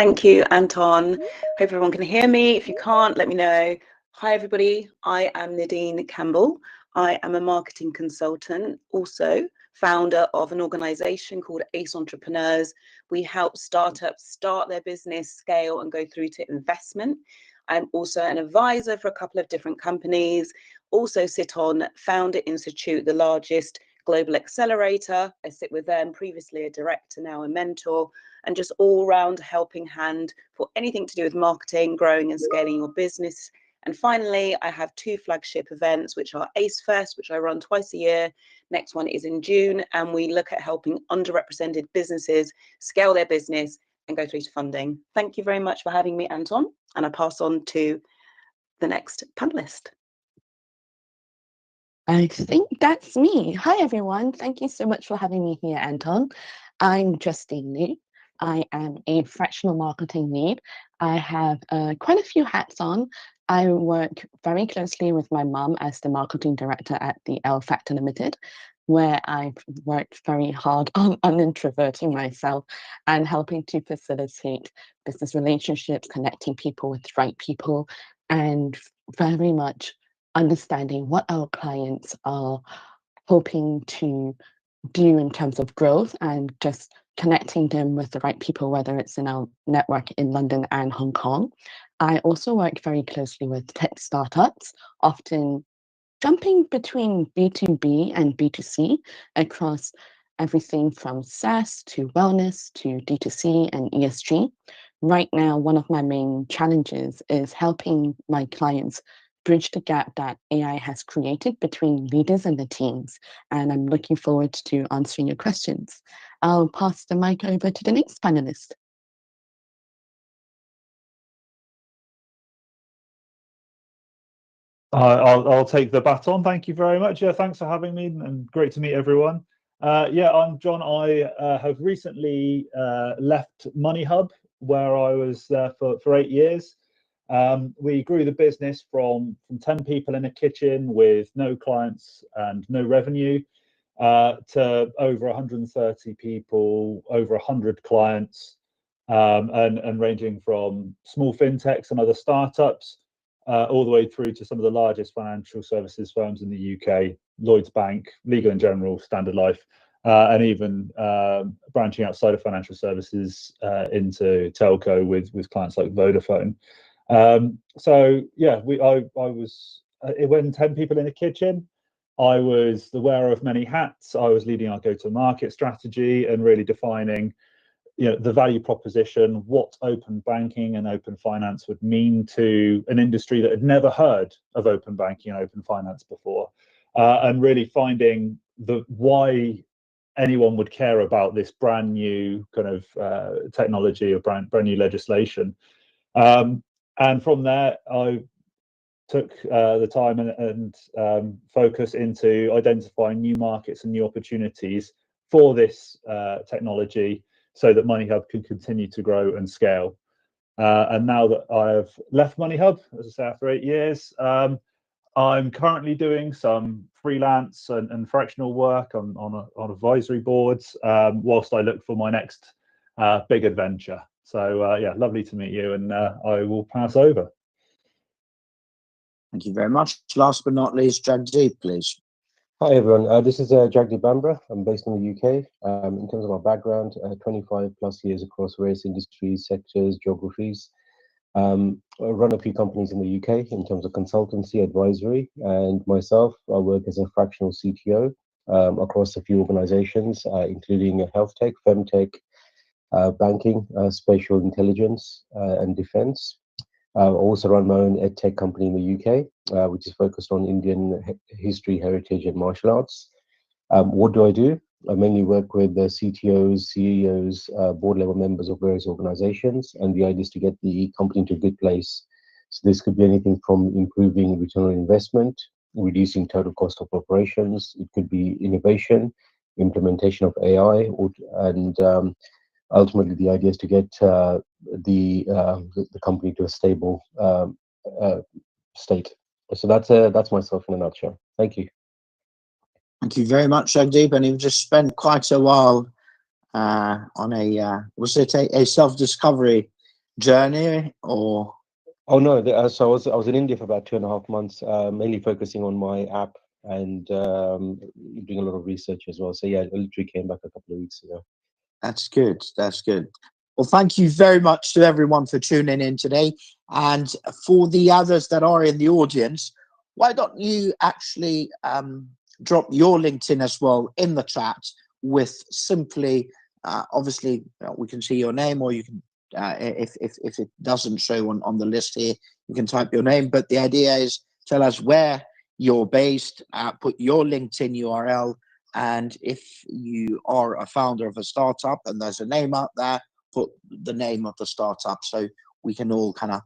Thank you, Anton. Hope everyone can hear me. If you can't, let me know. Hi, everybody. I am Nadine Campbell. I am a marketing consultant, also founder of an organization called Ace Entrepreneurs. We help startups start their business, scale, and go through to investment. I'm also an advisor for a couple of different companies. Also sit on Founder Institute, the largest global accelerator. I sit with them, previously a director, now a mentor, and just all round helping hand for anything to do with marketing, growing and scaling your business. And finally, I have two flagship events, which are Ace Fest, which I run twice a year. Next one is in June, and we look at helping underrepresented businesses scale their business and go through to funding. Thank you very much for having me, Anton, and I pass on to the next panelist. I think that's me. Hi, everyone. Thank you so much for having me here, Anton. I'm Justine Liu. I am a fractional marketing lead. I have quite a few hats on. I work very closely with my mum as the marketing director at the L Factor Limited, where I've worked very hard on unintroverting myself and helping to facilitate business relationships, connecting people with the right people, and very much understanding what our clients are hoping to do in terms of growth and just connecting them with the right people, whether it's in our network in London and Hong Kong. I also work very closely with tech startups, often jumping between B2B and B2C across everything from SaaS to wellness to D2C and ESG. Right now, one of my main challenges is helping my clients bridge the gap that AI has created between leaders and the teams. And I'm looking forward to answering your questions. I'll pass the mic over to the next panelist. I'll take the baton. Thank you very much. Yeah, thanks for having me, and great to meet everyone. Yeah, I'm John. I have recently left MoneyHub, where I was there for 8 years. We grew the business from 10 people in a kitchen with no clients and no revenue to over 130 people, over 100 clients, and ranging from small fintechs and other startups all the way through to some of the largest financial services firms in the UK, Lloyds Bank, Legal & General, Standard Life, and even branching outside of financial services into telco with clients like Vodafone. So yeah, I was when 10 people in a kitchen. I was the wearer of many hats. I was leading our go-to-market strategy and really defining, the value proposition, what open banking and open finance would mean to an industry that had never heard of open banking and open finance before, and really finding why anyone would care about this brand new kind of technology or brand new legislation. And from there, I took the time and focus into identifying new markets and new opportunities for this technology so that MoneyHub can continue to grow and scale. And now that I've left MoneyHub, as I say, after 8 years, I'm currently doing some freelance and fractional work on advisory boards whilst I look for my next big adventure. So yeah, lovely to meet you, and I will pass over. Thank you very much. Last but not least, Jagdeep, please. Hi everyone, this is Jagdeep Bambra. I'm based in the UK. In terms of my background, 25 plus years across various industries, sectors, geographies. I run a few companies in the UK in terms of consultancy, advisory, and myself, I work as a fractional CTO across a few organizations, including health tech, femtech, banking, spatial intelligence, and defense. I also run my own edtech company in the UK, which is focused on Indian history, heritage, and martial arts. What do? I mainly work with the CTOs, CEOs, board level members of various organizations, and the idea is to get the company into a good place. So this could be anything from improving return on investment, reducing total cost of operations. It could be innovation, implementation of AI, and ultimately the idea is to get the company to a stable state. So that's myself in a nutshell. Thank you. Thank you very much, Jagdeep. And you've just spent quite a while on was it a self-discovery journey, or? Oh no, so I was in India for about 2.5 months, mainly focusing on my app and doing a lot of research as well. So yeah, I literally came back a couple of weeks ago. That's good. That's good. Well, thank you very much to everyone for tuning in today. And for the others that are in the audience, why don't you actually drop your LinkedIn as well in the chat with simply, obviously, we can see your name, or you can, if it doesn't show on the list here, you can type your name. But the idea is tell us where you're based, put your LinkedIn URL, and if you are a founder of a startup and there's a name out there, put the name of the startup so we can all kind of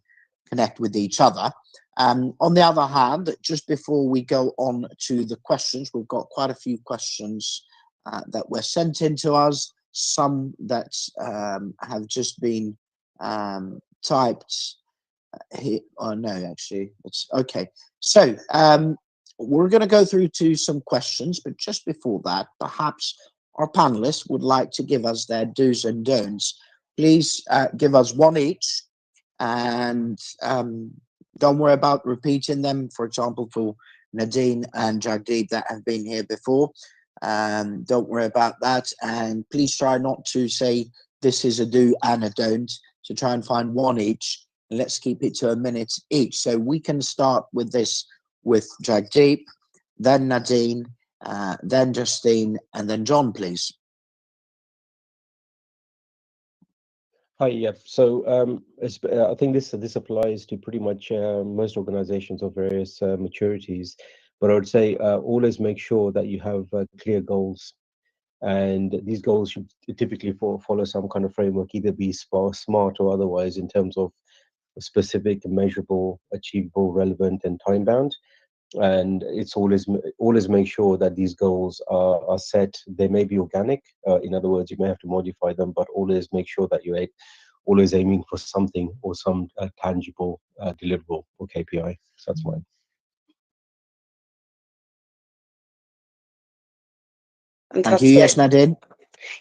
connect with each other. On the other hand, just before we go on to the questions, we've got quite a few questions that were sent in to us, some that have just been typed here. Oh no, actually, it's okay. So we're going to go through to some questions, but just before that, perhaps our panelists would like to give us their do's and don'ts. Please give us one each, and don't worry about repeating them. For example, for Nadine and Jagdeep that have been here before, don't worry about that. And please try not to say this is a do and a don't. So try and find one each, and let's keep it to a minute each. So we can start with this with Jagdeep. then Nadine, then Justine, and then John, please. Hi, yeah. So I think this applies to pretty much most organizations of various maturities. But I would say always make sure that you have clear goals, and these goals should typically follow some kind of framework, either be smart or otherwise, in terms of specific, measurable, achievable, relevant, and time bound. And it's always make sure that these goals are set. They may be organic, in other words, you may have to modify them, but always make sure that you're always aiming for something or some tangible deliverable or KPI. So that's mine. Thank you. Yes, Nadine.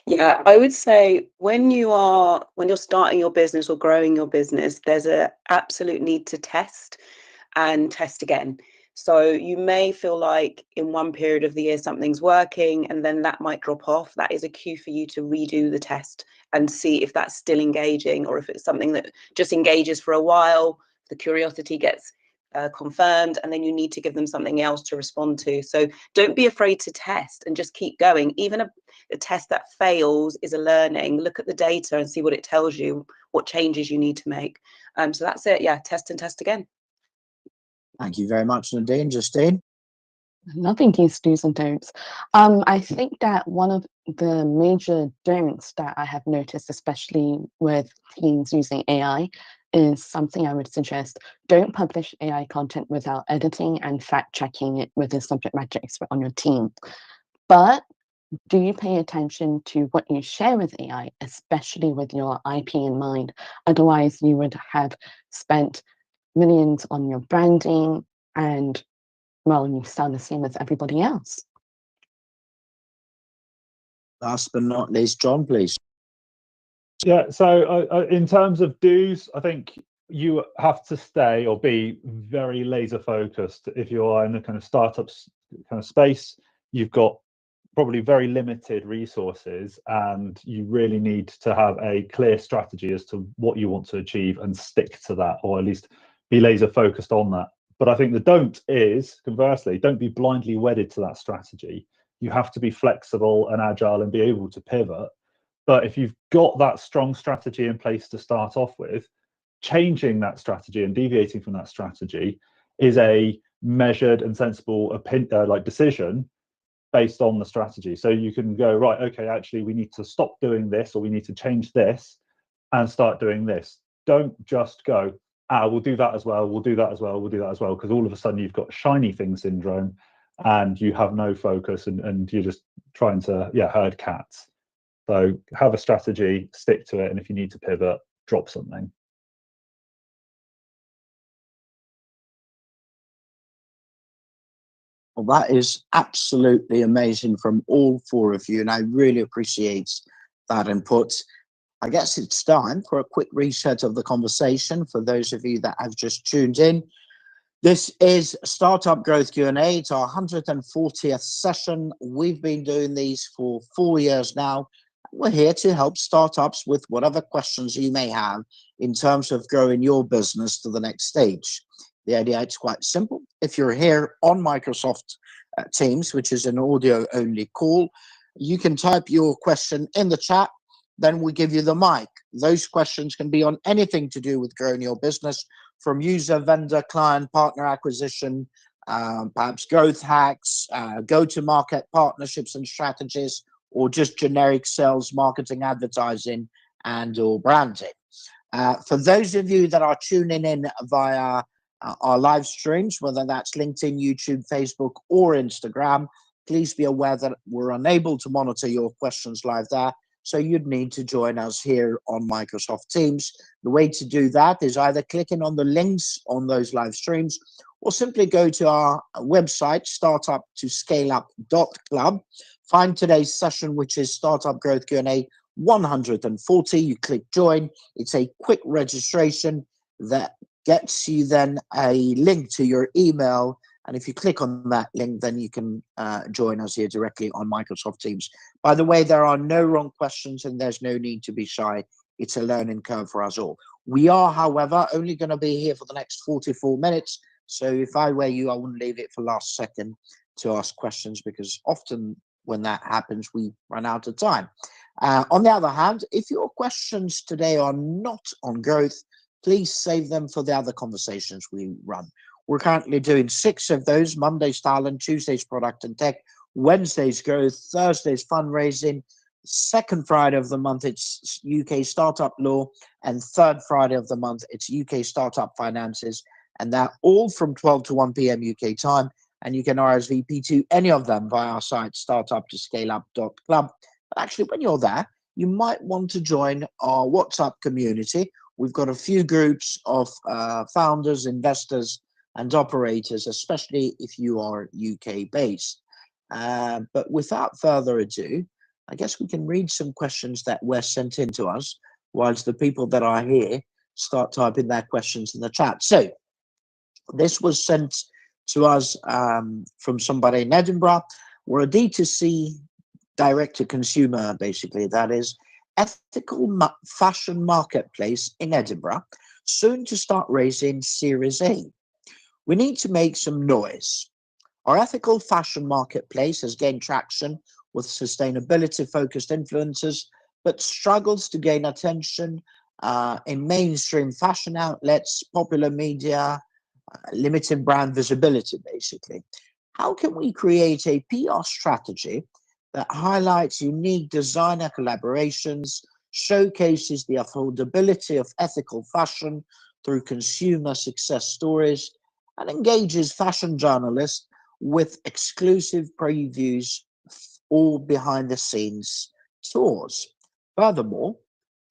Yeah, I would say when you're starting your business or growing your business, there's an absolute need to test and test again. So you may feel like in one period of the year something's working and then that might drop off. That is a cue for you to redo the test and see if that's still engaging, or if it's something that just engages for a while, the curiosity gets confirmed, and then you need to give them something else to respond to. So don't be afraid to test and just keep going. Even a test that fails is a learning. Look at the data and see what it tells you, what changes you need to make. So that's it. Yeah, test and test again. Thank you very much, Nadine. Justine? Nothing against do's and don'ts. I think that one of the major don'ts that I have noticed, especially with teams using AI, is something I would suggest: don't publish AI content without editing and fact checking it with a subject matter expert on your team. But do you pay attention to what you share with AI, especially with your IP in mind? Otherwise, you would have spent millions on your branding and, well, you sound the same as everybody else. Last but not least, John, please. Yeah, so in terms of do's, I think you have to stay or be very laser focused. If you are in the kind of startups kind of space, you've got probably very limited resources, and you really need to have a clear strategy as to what you want to achieve and stick to that, or at least be laser focused on that. But I think the don't is, conversely, don't be blindly wedded to that strategy. You have to be flexible and agile and be able to pivot. But if you've got that strong strategy in place to start off with, changing that strategy and deviating from that strategy is a measured and sensible decision based on the strategy. So you can go, right, okay, actually we need to stop doing this, or we need to change this and start doing this. Don't just go, we'll do that as well, we'll do that as well, we'll do that as well, because all of a sudden you've got shiny thing syndrome and you have no focus, and you're just trying to herd cats. So have a strategy, stick to it, and if you need to pivot, drop something. Well, that is absolutely amazing from all four of you, and I really appreciate that input. I guess it's time for a quick reset of the conversation for those of you that have just tuned in. This is Startup Growth Q&A. It's our 140th session. We've been doing these for 4 years now. We're here to help startups with whatever questions you may have in terms of growing your business to the next stage. The idea is quite simple. If you're here on Microsoft Teams, which is an audio-only call, you can type your question in the chat, then we give you the mic. Those questions can be on anything to do with growing your business, from user, vendor, client, partner acquisition, perhaps growth hacks, go-to-market partnerships and strategies, or just generic sales, marketing, advertising, and or branding. For those of you that are tuning in via our live streams, whether that's LinkedIn, YouTube, Facebook, or Instagram, please be aware that we're unable to monitor your questions live there. So you'd need to join us here on Microsoft Teams. The way to do that is either clicking on the links on those live streams, or simply go to our website, startup2scaleup.club. Find today's session, which is Startup Growth Q&A 140. You click join. It's a quick registration that gets you then a link to your email. And if you click on that link, then you can join us here directly on Microsoft Teams. By the way, there are no wrong questions and there's no need to be shy. It's a learning curve for us all. We are, however, only going to be here for the next 44 minutes. So if I were you, I wouldn't leave it for last second. to ask questions, because often when that happens, we run out of time. On the other hand, if your questions today are not on growth, please save them for the other conversations we run. We're currently doing 6 of those: Monday's talent, Tuesday's product and tech, Wednesday's growth, Thursday's fundraising, second Friday of the month it's UK startup law, and third Friday of the month it's UK startup finances, and they're all from 12 to 1 p.m. UK time, and you can RSVP to any of them via our site startup.scaleup.club. But actually, when you're there, you might want to join our WhatsApp community. We've got a few groups of founders, investors and operators, especially if you are UK based. But without further ado, I guess we can read some questions that were sent in to us, whilst the people that are here start typing their questions in the chat. So this was sent to us from somebody in Edinburgh. We're a D2C, direct to consumer, basically, that is, ethical fashion marketplace in Edinburgh, soon to start raising Series A. We need to make some noise. Our ethical fashion marketplace has gained traction with sustainability-focused influencers, but struggles to gain attention in mainstream fashion outlets, popular media, limiting brand visibility, basically. How can we create a PR strategy that highlights unique designer collaborations, showcases the affordability of ethical fashion through consumer success stories, and engages fashion journalists with exclusive previews or behind-the-scenes tours? Furthermore,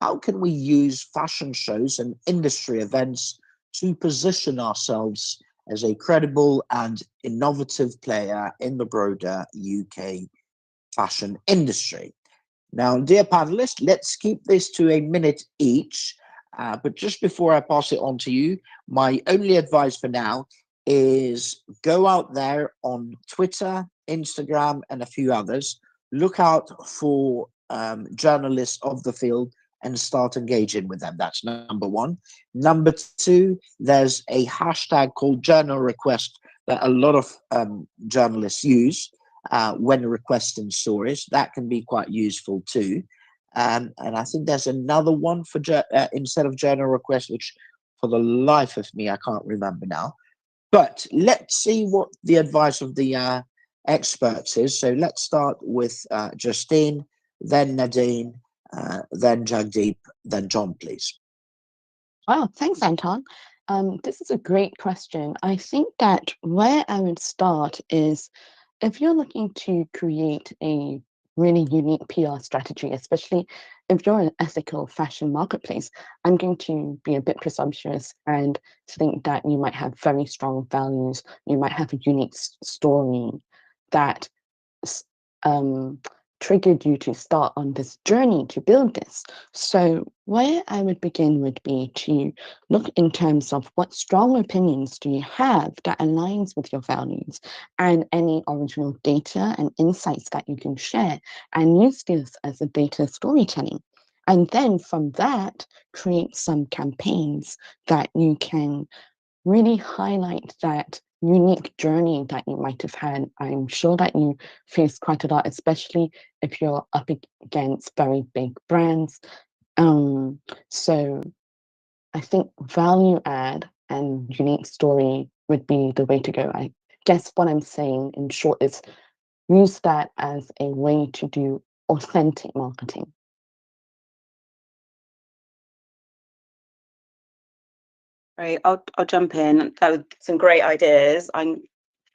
how can we use fashion shows and industry events to position ourselves as a credible and innovative player in the broader UK fashion industry? Now, dear panelists, let's keep this to a minute each. But just before I pass it on to you, my only advice for now is go out there on Twitter, Instagram, and a few others. Look out for journalists of the field and start engaging with them. That's number one. Number two, there's a hashtag called journal request that a lot of journalists use when requesting stories. That can be quite useful too. And I think there's another one for instead of journal request, which for the life of me, I can't remember now. But let's see what the advice of the experts is. So let's start with Justine, then Nadine, then Jagdeep, then John, please. Wow, thanks, Anton. This is a great question. I think that where I would start is if you're looking to create a really unique PR strategy, especially if you're an ethical fashion marketplace, I'm going to be a bit presumptuous and think that you might have very strong values. You might have a unique story that triggered you to start on this journey to build this. So where I would begin would be to look in terms of what strong opinions do you have that aligns with your values, and any original data and insights that you can share, and use this as a data storytelling. And then from that, create some campaigns that you can really highlight that unique journey that you might have had. I'm sure that you face quite a lot, especially if you're up against very big brands. So I think value add and unique story would be the way to go. I guess what I'm saying in short is use that as a way to do authentic marketing. Right, I'll jump in. That was some great ideas. I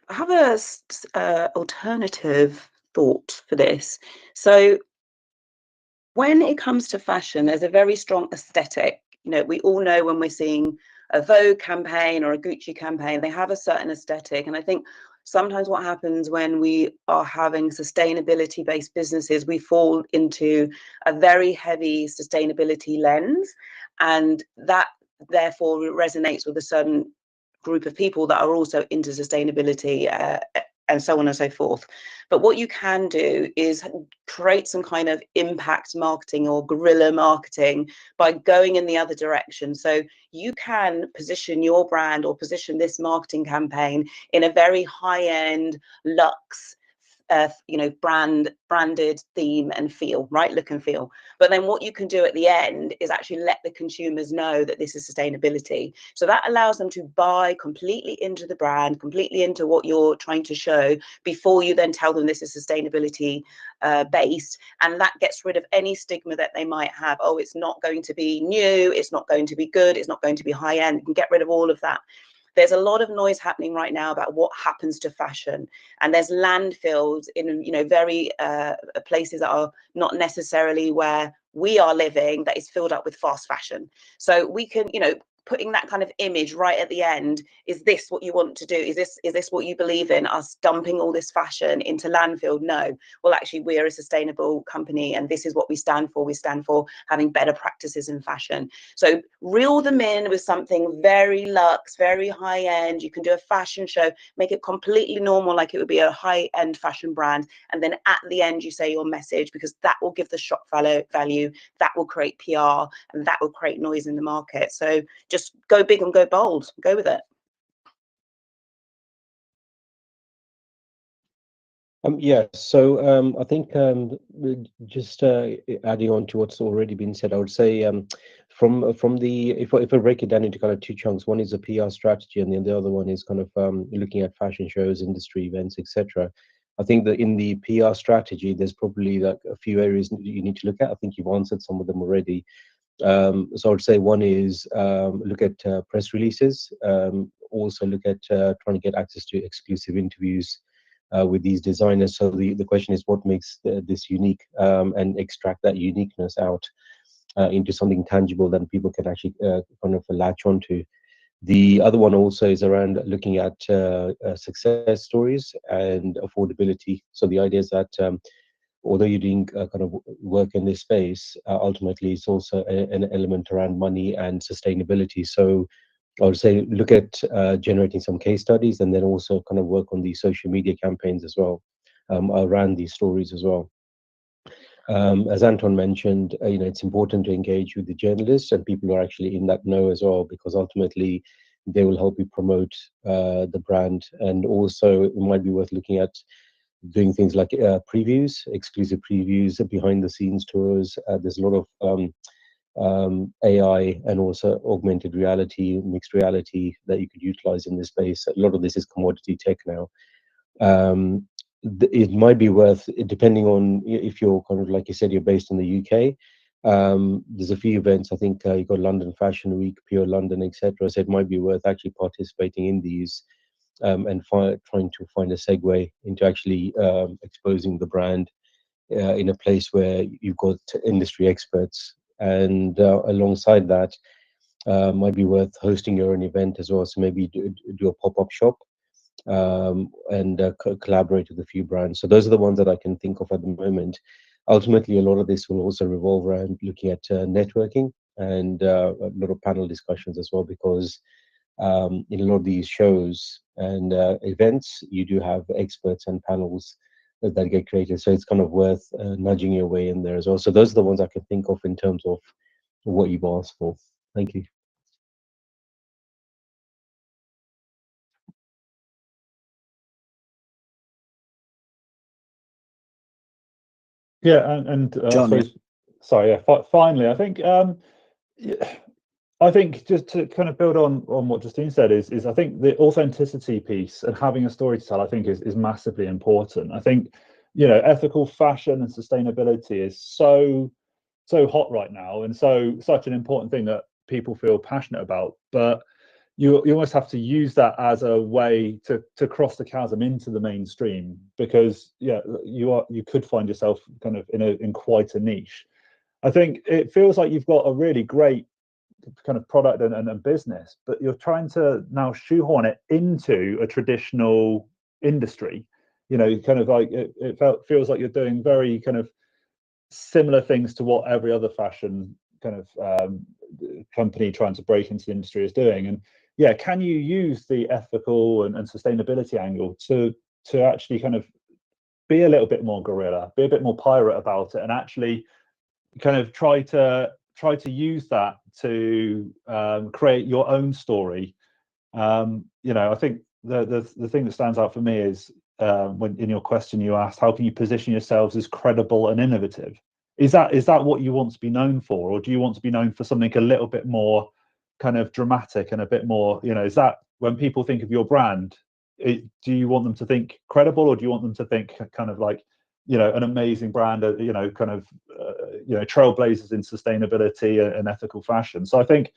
have a alternative thought for this. So when it comes to fashion, there's a very strong aesthetic. You know, we all know when we're seeing a Vogue campaign or a Gucci campaign, they have a certain aesthetic. And I think sometimes what happens when we are having sustainability-based businesses, we fall into a very heavy sustainability lens, and that therefore resonates with a certain group of people that are also into sustainability and so on and so forth. But what you can do is create some kind of impact marketing or guerrilla marketing by going in the other direction. So you can position your brand or position this marketing campaign in a very high-end luxe branded theme and feel, right? Look and feel. But then what you can do at the end is actually let the consumers know that this is sustainability. So that allows them to buy completely into the brand, completely into what you're trying to show, before you then tell them this is sustainability based. And that gets rid of any stigma that they might have. Oh, it's not going to be new, it's not going to be good, it's not going to be high end. You can get rid of all of that. There's a lot of noise happening right now about what happens to fashion, and there's landfills in very places that are not necessarily where we are living, that is filled up with fast fashion. So we can, putting that kind of image right at the end, is this what you want to do? Is this what you believe in, us dumping all this fashion into landfill? No. Well, actually, we're a sustainable company, and this is what we stand for. We stand for having better practices in fashion. So reel them in with something very luxe, very high end. You can do a fashion show, make it completely normal, like it would be a high end fashion brand, and then at the end you say your message, because that will give the shock value, that will create PR, and that will create noise in the market. So just go big and go bold. Go with it. So I think just adding on to what's already been said, I would say from the if I break it down into kind of two chunks, one is a PR strategy, and then the other one is kind of looking at fashion shows, industry events, etc. I think that in the PR strategy, there's probably like a few areas that you need to look at. I think you've answered some of them already. So I would say one is look at press releases. Also look at trying to get access to exclusive interviews with these designers. So the question is, what makes this unique, and extract that uniqueness out into something tangible that people can actually kind of latch onto. The other one also is around looking at success stories and affordability. So the idea is that although you're doing kind of work in this space, ultimately it's also an element around money and sustainability. So I would say look at generating some case studies, and then also kind of work on the social media campaigns as well around these stories as well. As Anton mentioned, it's important to engage with the journalists and people who are actually in that know as well, because ultimately they will help you promote the brand. And also it might be worth looking at doing things like previews, exclusive previews, behind the scenes tours. There's a lot of AI and also augmented reality, mixed reality that you could utilize in this space. A lot of this is commodity tech now. It might be worth, depending on if you're kind of, like you said, you're based in the UK. There's a few events. I think you've got London Fashion Week, Pure London, etc. So it might be worth actually participating in these and trying to find a segue into actually exposing the brand in a place where you've got industry experts. And alongside that, might be worth hosting your own event as well. So maybe do a pop-up shop and collaborate with a few brands. So those are the ones that I can think of at the moment. Ultimately, a lot of this will also revolve around looking at networking and a lot of panel discussions as well, because in a lot of these shows and events, you do have experts and panels that get created. So it's kind of worth nudging your way in there as well. So those are the ones I can think of in terms of what you've asked for. Thank you. Yeah, and John, I suppose, sorry, yeah, finally, I think just to kind of build on what Justine said is I think the authenticity piece and having a story to tell, I think is massively important. I think, ethical fashion and sustainability is so hot right now, and such an important thing that people feel passionate about. But you almost have to use that as a way to cross the chasm into the mainstream, because you could find yourself kind of in quite a niche. I think it feels like you've got a really great kind of product and business, but you're trying to now shoehorn it into a traditional industry. Kind of like feels like you're doing very kind of similar things to what every other fashion kind of company trying to break into the industry is doing. And can you use the ethical and sustainability angle to to actually kind of be a little bit more guerrilla, be a bit more pirate about it, and actually kind of try to use that to create your own story. You know, I think the thing that stands out for me is when in your question you asked, how can you position yourselves as credible and innovative? Is that what you want to be known for, or do you want to be known for something a little bit more kind of dramatic and a bit more, you know, is that when people think of your brand, do you want them to think credible, or do you want them to think kind of like, you know, an amazing brand, you know, kind of you know, trailblazers in sustainability and ethical fashion? So I think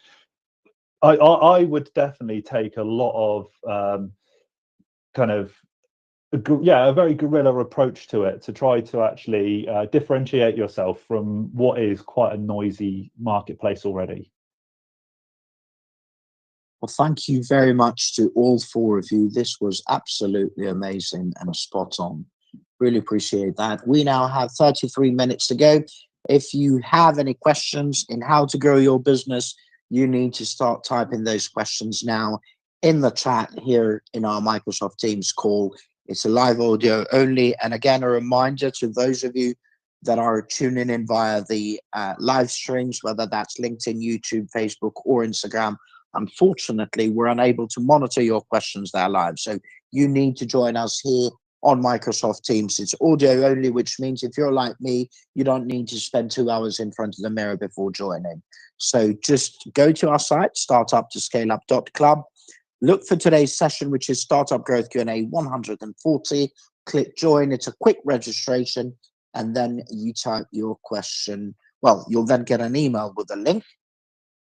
I would definitely take a lot of kind of a very guerrilla approach to it, to try to actually differentiate yourself from what is quite a noisy marketplace already. Well, thank you very much to all four of you. This was absolutely amazing and spot on. Really appreciate that. We now have 33 minutes to go. If you have any questions in how to grow your business, you need to start typing those questions now in the chat here in our Microsoft Teams call. It's a live audio only. And again, a reminder to those of you that are tuning in via the live streams, whether that's LinkedIn, YouTube, Facebook, or Instagram. Unfortunately, we're unable to monitor your questions there live. So you need to join us here on Microsoft Teams. It's audio only, which means if you're like me, you don't need to spend 2 hours in front of the mirror before joining. So just go to our site, startup2scaleup.club. Look for today's session, which is Startup Growth Q&A 140. Click join. It's a quick registration, and then you type your question. Well, you'll then get an email with a link.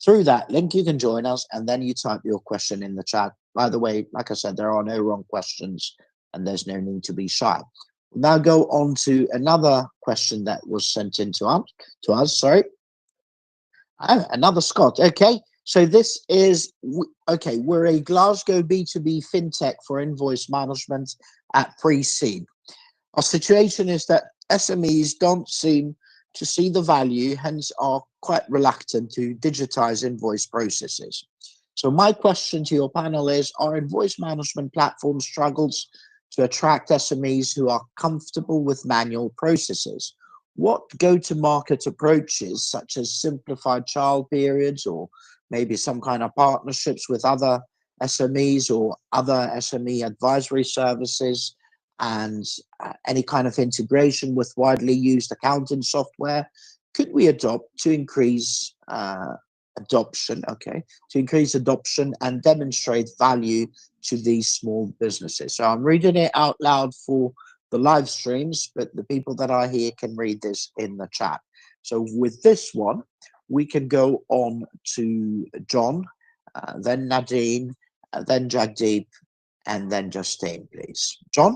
Through that link, you can join us, and then you type your question in the chat. By the way, like I said, there are no wrong questions, and there's no need to be shy. We'll now go on to another question that was sent in to us. Sorry. Another Scott. Okay. So this is, okay, we're a Glasgow B2B fintech for invoice management at pre-seed. Our situation is that SMEs don't seem to see the value, hence are quite reluctant to digitize invoice processes. So my question to your panel is, are invoice management platforms struggles to attract SMEs who are comfortable with manual processes? What go-to-market approaches, such as simplified trial periods, or maybe some kind of partnerships with other SMEs or other SME advisory services, and any kind of integration with widely used accounting software, could we adopt to increase adoption? Okay, to increase adoption and demonstrate value to these small businesses. So I'm reading it out loud for the live streams, but the people that are here can read this in the chat. So with this one, we can go on to John, then Nadine, then Jagdeep, and then Justine, please. John?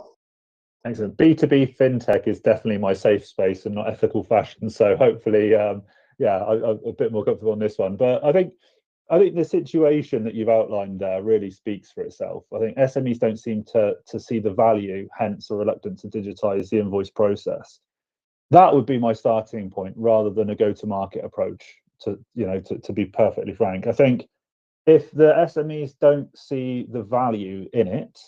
Excellent. B2B fintech is definitely my safe space and not ethical fashion. So hopefully, I'm a bit more comfortable on this one. But I think the situation that you've outlined there really speaks for itself. I think SMEs don't seem to see the value, hence are reluctant to digitize the invoice process. That would be my starting point, rather than a go-to-market approach. To be perfectly frank, I think if the SMEs don't see the value in it,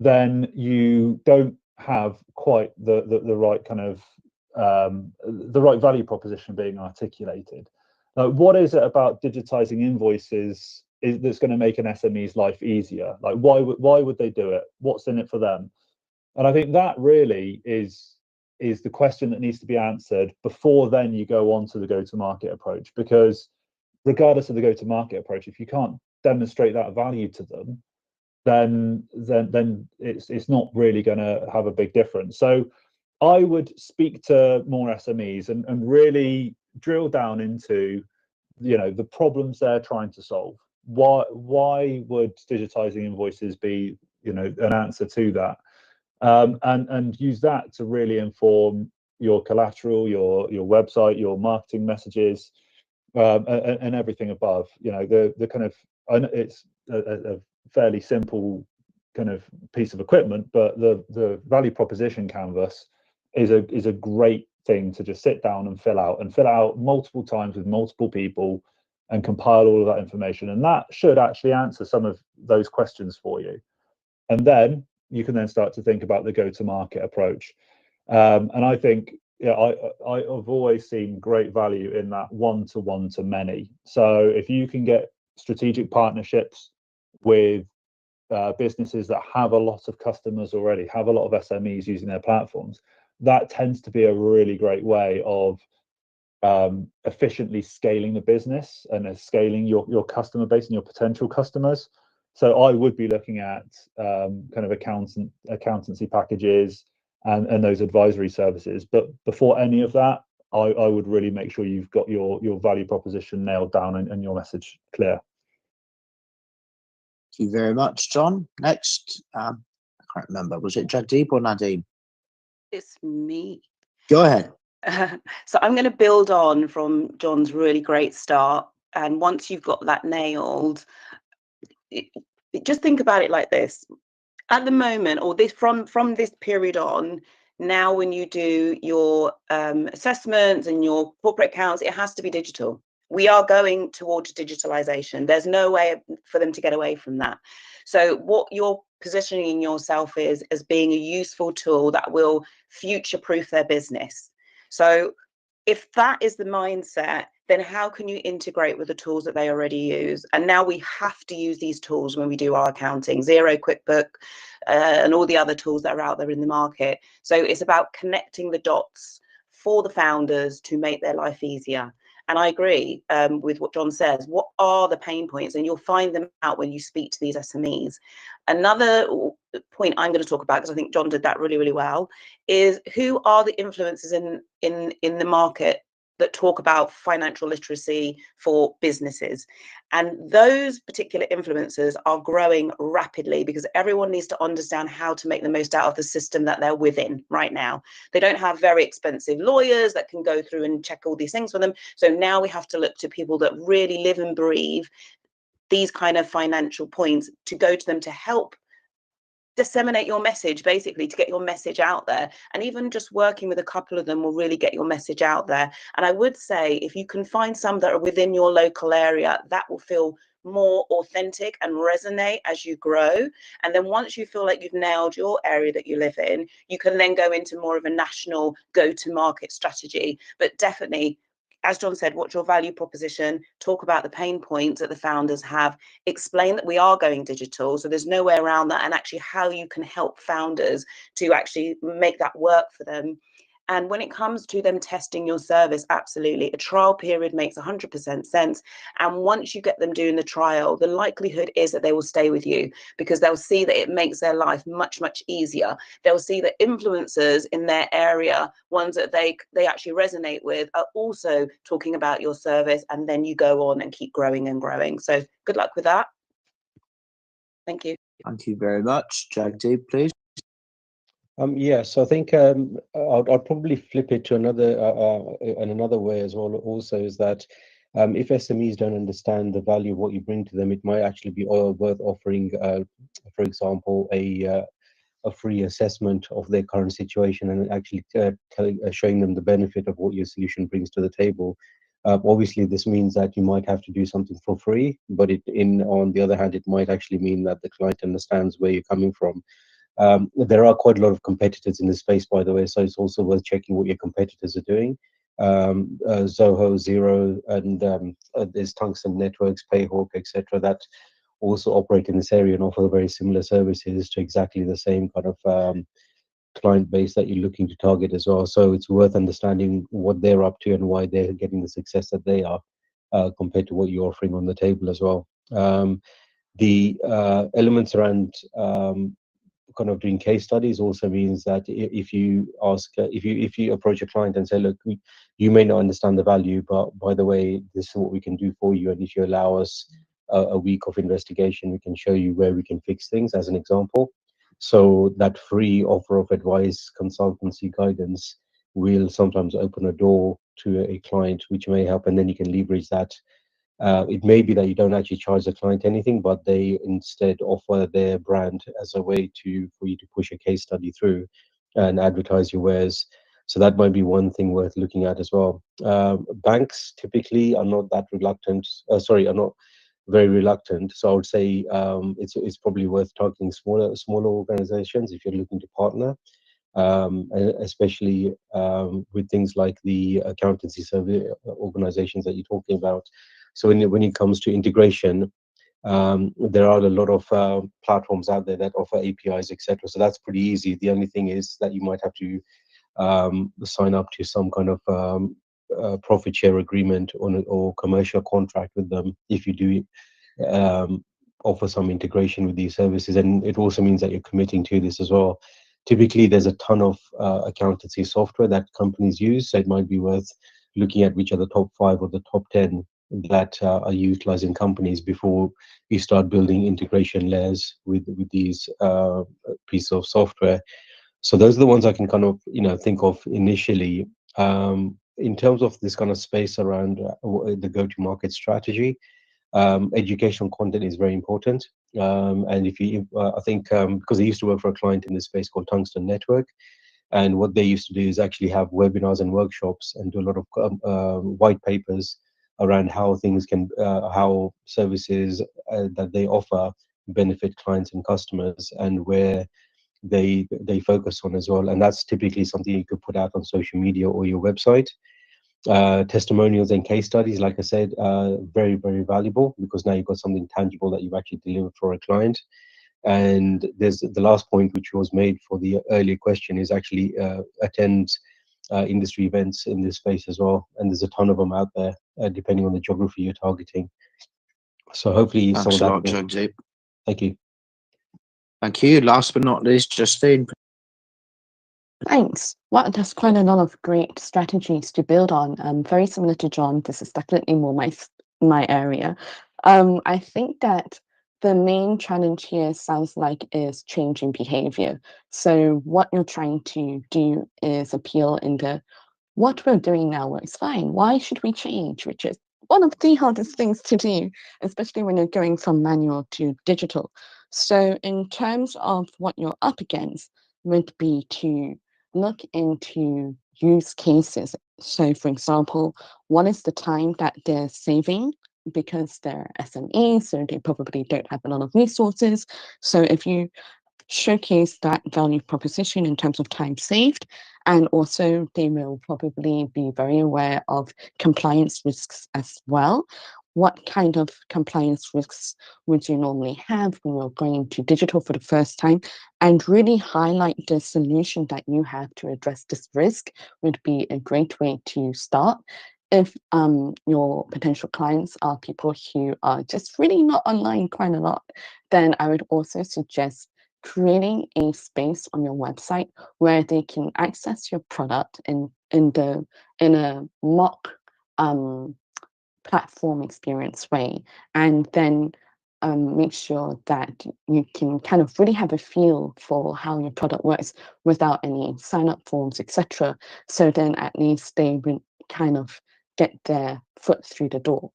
then you don't have quite the right kind of the right value proposition being articulated. What is it about digitizing invoices that's going to make an SME's life easier? Like, why would they do it? What's in it for them? And I think that really is the question that needs to be answered before then you go on to the go-to-market approach. Because regardless of the go-to-market approach, if you can't demonstrate that value to them, then it's not really going to have a big difference. So I would speak to more SMEs and really drill down into, the problems they're trying to solve. Why would digitizing invoices be, an answer to that? And use that to really inform your collateral, your website, your marketing messages, and everything above. The kind of, it's a fairly simple kind of piece of equipment, but the value proposition canvas is a great thing to just sit down and fill out multiple times with multiple people and compile all of that information. And that should actually answer some of those questions for you. And then you can then start to think about the go-to-market approach. And I think, yeah, I've always seen great value in that one-to-one to many. So if you can get strategic partnerships with businesses that have a lot of customers already, have a lot of SMEs using their platforms, that tends to be a really great way of efficiently scaling the business and scaling your customer base and your potential customers. So I would be looking at kind of accountancy packages and those advisory services. But before any of that, I would really make sure you've got your value proposition nailed down and your message clear. Thank you very much, John. Next, I can't remember, was it Jagdeep or Nadine? It's me. Go ahead. So I'm going to build on from John's really great start. And once you've got that nailed, just think about it like this. At the moment, or this from this period on, now when you do your assessments and your corporate accounts, it has to be digital. We are going towards digitalization. There's no way for them to get away from that. So what you're positioning yourself is as being a useful tool that will future-proof their business. So if that is the mindset, then how can you integrate with the tools that they already use? And now we have to use these tools when we do our accounting, Xero, QuickBook, and all the other tools that are out there in the market. So it's about connecting the dots for the founders to make their life easier. And I agree with what John says. What are the pain points? And you'll find them out when you speak to these SMEs. Another point I'm going to talk about, because I think John did that really, really well, is who are the influencers in the market that talk about financial literacy for businesses. And those particular influencers are growing rapidly because everyone needs to understand how to make the most out of the system that they're within right now. They don't have very expensive lawyers that can go through and check all these things for them. So now we have to look to people that really live and breathe these kind of financial points to go to them to help disseminate your message, basically to get your message out there. And even just working with a couple of them will really get your message out there. And I would say if you can find some that are within your local area, that will feel more authentic and resonate as you grow. And then once you feel like you've nailed your area that you live in, you can then go into more of a national go-to-market strategy. But definitely, as John said, what's your value proposition? Talk about the pain points that the founders have. Explain that we are going digital, so there's no way around that, and actually how you can help founders to actually make that work for them. And when it comes to them testing your service, absolutely, a trial period makes 100% sense. And once you get them doing the trial, the likelihood is that they will stay with you because they'll see that it makes their life much, much easier. They'll see that influencers in their area, ones that they actually resonate with, are also talking about your service, and then you go on and keep growing and growing. So good luck with that. Thank you. Thank you very much. Jagdeep, please. Yeah, so I think I'll probably flip it to another way as well. Also, is that if SMEs don't understand the value of what you bring to them, it might actually be worth offering, for example, a free assessment of their current situation and actually showing them the benefit of what your solution brings to the table. Obviously, this means that you might have to do something for free, but on the other hand, it might actually mean that the client understands where you're coming from. There are quite a lot of competitors in this space, by the way, so it's also worth checking what your competitors are doing. Zoho, Xero, and there's Tungsten Networks, Payhawk, etc. that also operate in this area and offer very similar services to exactly the same kind of client base that you're looking to target as well. So it's worth understanding what they're up to and why they're getting the success that they are compared to what you're offering on the table as well. The elements around kind of doing case studies also means that if you approach a client and say, look, you may not understand the value, but by the way, this is what we can do for you, and if you allow us a week of investigation, we can show you where we can fix things, as an example. So that free offer of advice, consultancy, guidance will sometimes open a door to a client, which may help, and then you can leverage that. It may be that you don't actually charge the client anything, but they instead offer their brand as a way for you to push a case study through and advertise your wares. So that might be one thing worth looking at as well. Banks typically are not that reluctant. very reluctant. So I would say it's probably worth targeting smaller organizations if you're looking to partner, especially with things like the accountancy survey organizations that you're talking about. So when it comes to integration, there are a lot of platforms out there that offer APIs, etc. So that's pretty easy. The only thing is that you might have to sign up to some kind of profit share agreement or commercial contract with them if you do offer some integration with these services. And it also means that you're committing to this as well. Typically, there's a ton of accountancy software that companies use, so it might be worth looking at which are the top 5 or the top 10 that are utilized in companies before you start building integration layers with these pieces of software. So those are the ones I can kind of think of initially. In terms of this kind of space around the go-to-market strategy, educational content is very important. And if you, I think, because I used to work for a client in this space called Tungsten Network, and what they used to do is actually have webinars and workshops and do a lot of white papers around how things can, how services that they offer benefit clients and customers, and where they focus on as well. And that's typically something you could put out on social media or your website. Testimonials and case studies, like I said, very, very valuable, because now you've got something tangible that you've actually delivered for a client. And there's the last point, which was made for the earlier question, is actually attend industry events in this space as well. And there's a ton of them out there, depending on the geography you're targeting. So hopefully Thanks some of a that. lot, Jagdeep. Thank you. Thank you. Last but not least, Justine. Thanks. Well, there's quite a lot of great strategies to build on. Very similar to John, this is definitely more my area. I think that the main challenge here sounds like is changing behavior. So what you're trying to do is appeal in the what we're doing now works fine. Why should we change? Which is one of the hardest things to do, especially when you're going from manual to digital. So in terms of what you're up against would be to look into use cases. So for example, what is the time that they're saving? Because they're SMEs, so they probably don't have a lot of resources. So if you showcase that value proposition in terms of time saved, and also they will probably be very aware of compliance risks as well. What kind of compliance risks would you normally have when you're going into digital for the first time? And really highlight the solution that you have to address this risk would be a great way to start. If your potential clients are people who are just really not online quite a lot, then I would also suggest creating a space on your website where they can access your product in a mock platform experience way, and then make sure that you can kind of really have a feel for how your product works without any sign-up forms, etc. So then at least they will kind of get their foot through the door.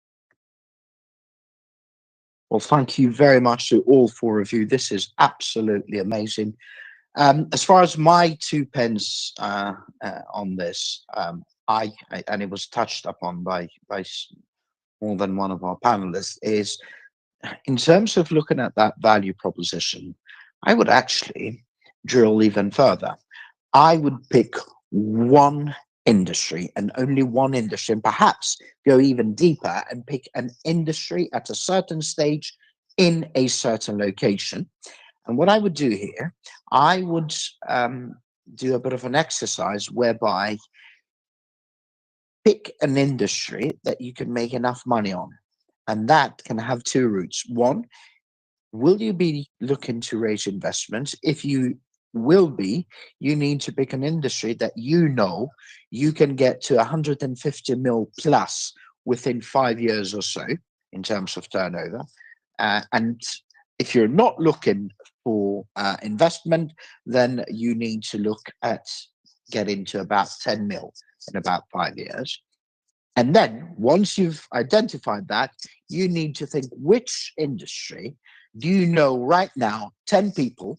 Well, thank you very much to all 4 of you. This is absolutely amazing. As far as my 2 pence on this, and it was touched upon by more than one of our panelists, is in terms of looking at that value proposition, I would actually drill even further. I would pick one industry and only one industry, and perhaps go even deeper and pick an industry at a certain stage in a certain location. And what I would do here, I would do a bit of an exercise whereby pick an industry that you can make enough money on. And that can have 2 routes. One, will you be looking to raise investments? If you will be, you need to pick an industry that you know you can get to 150 mil plus within 5 years or so in terms of turnover. And if you're not looking for investment, then you need to look at getting to about 10 mil in about 5 years. And then once you've identified that, you need to think, which industry do you know right now 10 people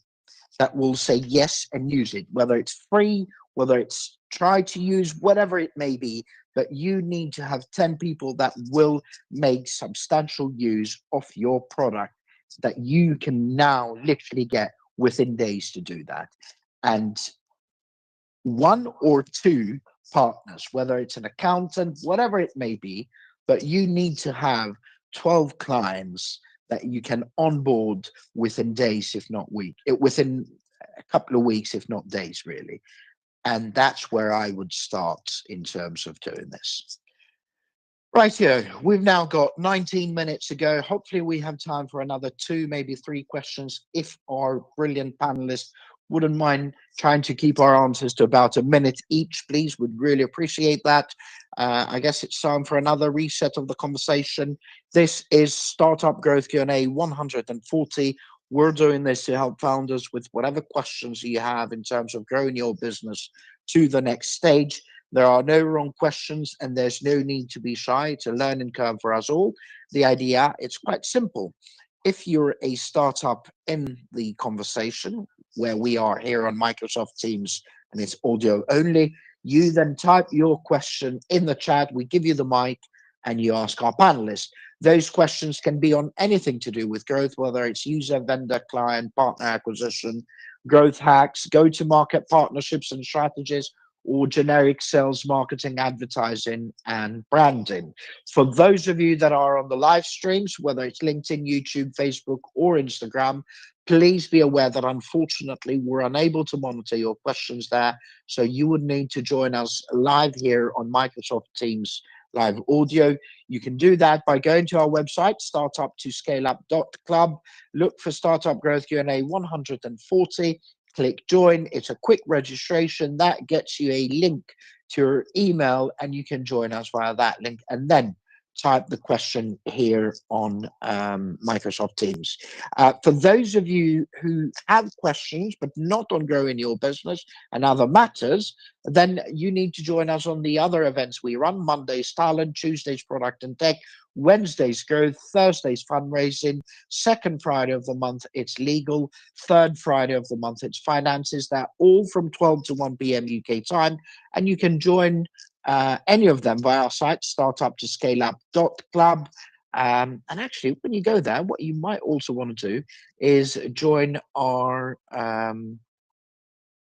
that will say yes and use it, whether it's free, whether it's try to use whatever it may be, but you need to have 10 people that will make substantial use of your product that you can now literally get within days to do that. And one or two partners, whether it's an accountant, whatever it may be, but you need to have 12 clients that you can onboard within days, if not within a couple of weeks, if not days, really. And that's where I would start in terms of doing this. Right here, we've now got 19 minutes to go. Hopefully we have time for another 2, maybe 3 questions. If our brilliant panelists wouldn't mind trying to keep our answers to about a minute each, please, would really appreciate that. I guess it's time for another reset of the conversation. This is Startup Growth Q&A 140. We're doing this to help founders with whatever questions you have in terms of growing your business to the next stage. There are no wrong questions and there's no need to be shy. It's a learning curve for us all. The idea, it's quite simple. If you're a startup in the conversation, where we are here on Microsoft Teams and it's audio only, you then type your question in the chat. We give you the mic and you ask our panelists. Those questions can be on anything to do with growth, whether it's user, vendor, client, partner acquisition, growth hacks, go-to-market partnerships and strategies, or generic sales, marketing, advertising, and branding. For those of you that are on the live streams, whether it's LinkedIn, YouTube, Facebook, or Instagram, please be aware that unfortunately we're unable to monitor your questions there. So you would need to join us live here on Microsoft Teams live audio. You can do that by going to our website, startup2scaleup.club. Look for Startup Growth Q&A 140. Click join. It's a quick registration that gets you a link to your email, and you can join us via that link and then type the question here on Microsoft Teams. For those of you who have questions but not on growing your business and other matters, then you need to join us on the other events we run. Mondays talent, Tuesdays product and tech, Wednesdays growth, Thursdays fundraising, second Friday of the month it's legal, third Friday of the month it's finances. They're all from 12 to 1 p.m. UK time, and you can join any of them via our site, startup2scaleup.club. And actually, when you go there, what you might also want to do is join our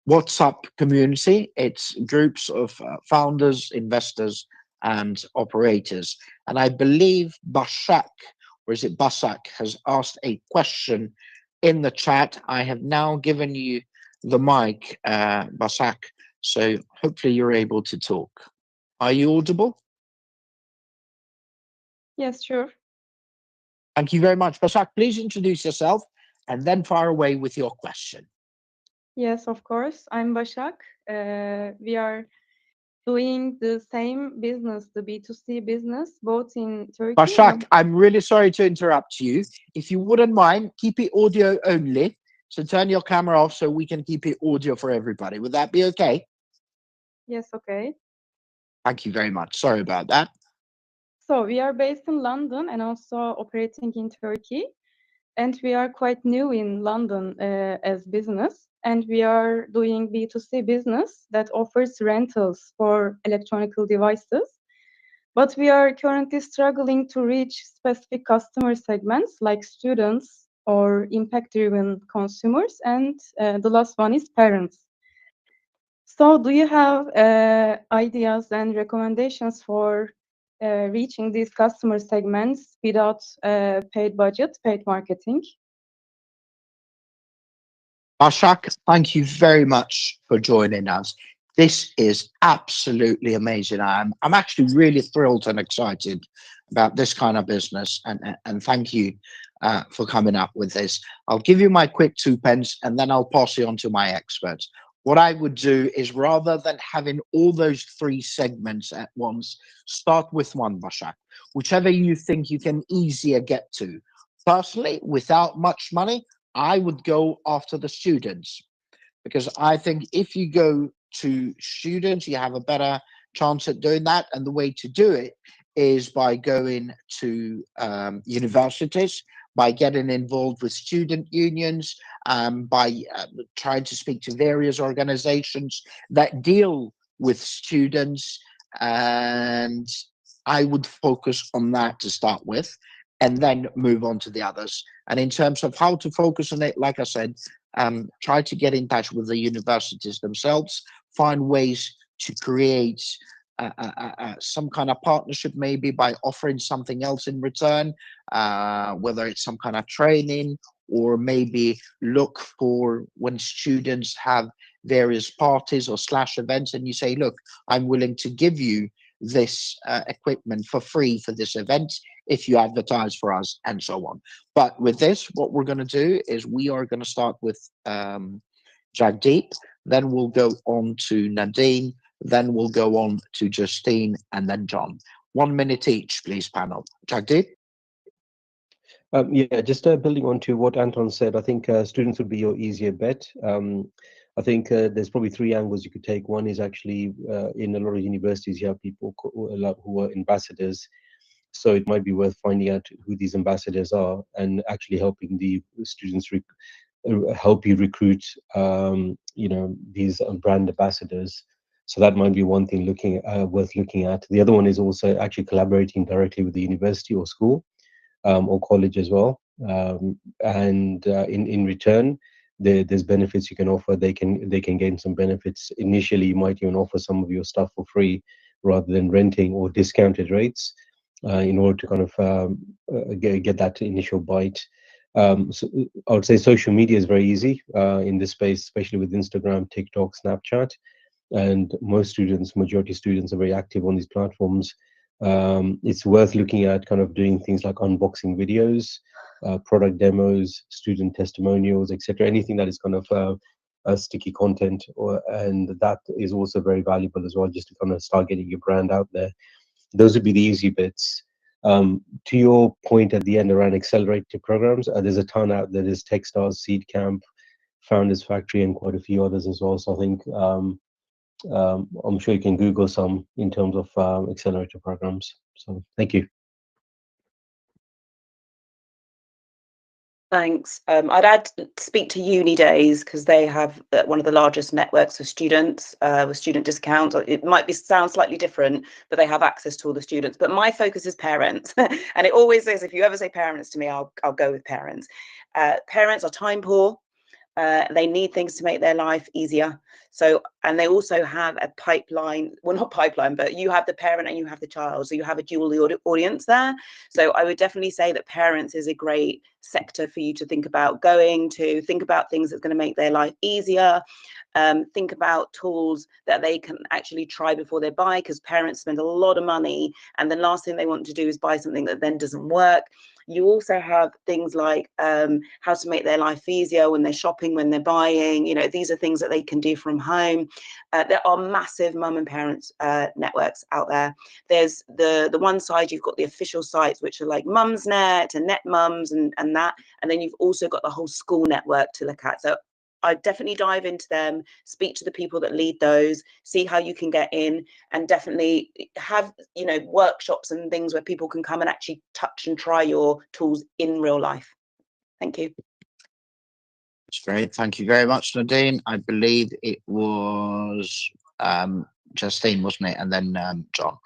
WhatsApp community. It's groups of founders, investors, and operators. And I believe Bashak, or is it Basak, has asked a question in the chat. I have now given you the mic, Basak, so hopefully you're able to talk. Are you audible? Yes, sure. Thank you very much. Basak, please introduce yourself and then fire away with your question. Yes, of course. I'm Başak. We are doing the same business, the B2C business, both in Turkey. Basak, I'm really sorry to interrupt you. If you wouldn't mind, keep it audio only. So turn your camera off so we can keep it audio for everybody. Would that be okay? Yes, okay. Thank you very much. Sorry about that. So we are based in London and also operating in Turkey. And we are quite new in London as business. And we are doing B2C business that offers rentals for electronic devices. But we are currently struggling to reach specific customer segments like students or impact-driven consumers. And the last one is parents. So do you have ideas and recommendations for reaching these customer segments without paid budget, paid marketing? Basak, thank you very much for joining us. This is absolutely amazing. I'm actually really thrilled and excited about this kind of business, and thank you for coming up with this. I'll give you my quick 2 pence and then I'll pass you on to my experts. What I would do is, rather than having all those 3 segments at once, start with one, Basak, whichever you think you can easier get to. Personally, without much money, I would go after the students, because I think if you go to students, you have a better chance at doing that. And the way to do it is by going to universities, by getting involved with student unions, by trying to speak to various organizations that deal with students, and I would focus on that to start with, and then move on to the others. And in terms of how to focus on it, like I said, try to get in touch with the universities themselves, find ways to create some kind of partnership, maybe by offering something else in return, whether it's some kind of training, or maybe look for when students have various parties or slash events, and you say, look, I'm willing to give you this equipment for free for this event if you advertise for us, and so on. But with this, what we're going to do is we are going to start with Jagdeep, then we'll go on to Nadine, then we'll go on to Justine, and then John. 1 minute each, please, panel. Jagdeep? Yeah, just building on to what Anton said, I think students would be your easier bet. I think there's probably 3 angles you could take. One is actually in a lot of universities, you have people who are ambassadors. So it might be worth finding out who these ambassadors are and actually helping the students help you recruit, these brand ambassadors. So that might be one thing worth looking at. The other one is also actually collaborating directly with the university or school or college as well. And in return, there's benefits you can offer. They can gain some benefits. Initially, you might even offer some of your stuff for free rather than renting or discounted rates in order to kind of get that initial bite. So I would say social media is very easy in this space, especially with Instagram, TikTok, Snapchat. And majority students are very active on these platforms. It's worth looking at kind of doing things like unboxing videos, product demos, student testimonials, etc. Anything that is kind of sticky content, and that is also very valuable as well, just to kind of start getting your brand out there. Those would be the easy bits. To your point at the end around accelerated programs, there's a ton out there. There's Techstars, Seed Camp, Founders Factory, and quite a few others as well. So I think I'm sure you can Google some in terms of accelerator programs. So thank you. Thanks. I'd speak to Uni Days, because they have one of the largest networks for students with student discounts. It might sound slightly different, but they have access to all the students. But my focus is parents, and it always is. If you ever say parents to me, I'll go with parents. Parents are time poor. They need things to make their life easier. So, and they also have a pipeline, well, not pipeline, but you have the parent and you have the child. So you have a dual audience there. So I would definitely say that parents is a great sector for you to think about think about things that's going to make their life easier. Think about tools that they can actually try before they buy, because parents spend a lot of money and the last thing they want to do is buy something that then doesn't work. You also have things like how to make their life easier when they're shopping, when they're buying. These are things that they can do from home. There are massive mum and parents networks out there. There's the one side, you've got the official sites, which are like Mumsnet and Net Mums and that. And then you've also got the whole school network to look at. So I definitely dive into them, speak to the people that lead those, see how you can get in, and definitely have, workshops and things where people can come and actually touch and try your tools in real life. Thank you. That's great. Thank you very much, Nadine. I believe it was Justine, wasn't it? And then John.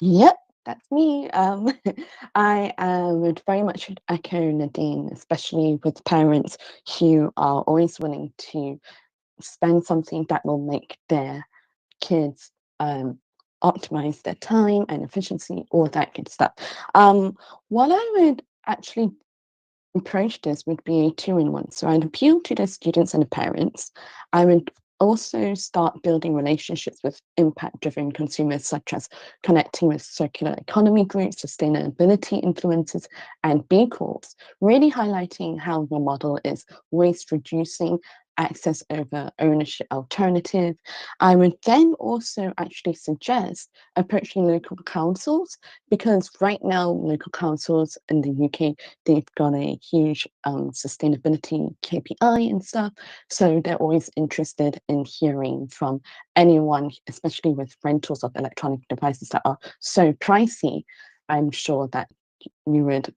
Yep, that's me. I would very much echo Nadine, especially with parents who are always willing to spend something that will make their kids optimize their time and efficiency, all that good stuff. What I would actually approach this would be a 2-in-1. So I'd appeal to the students and the parents. I would also start building relationships with impact-driven consumers, such as connecting with circular economy groups, sustainability influencers, and B Corps, really highlighting how your model is waste reducing, access over ownership alternative. I would then also actually suggest approaching local councils, because right now local councils in the UK, they've got a huge sustainability KPI and stuff. So they're always interested in hearing from anyone, especially with rentals of electronic devices that are so pricey. I'm sure that you would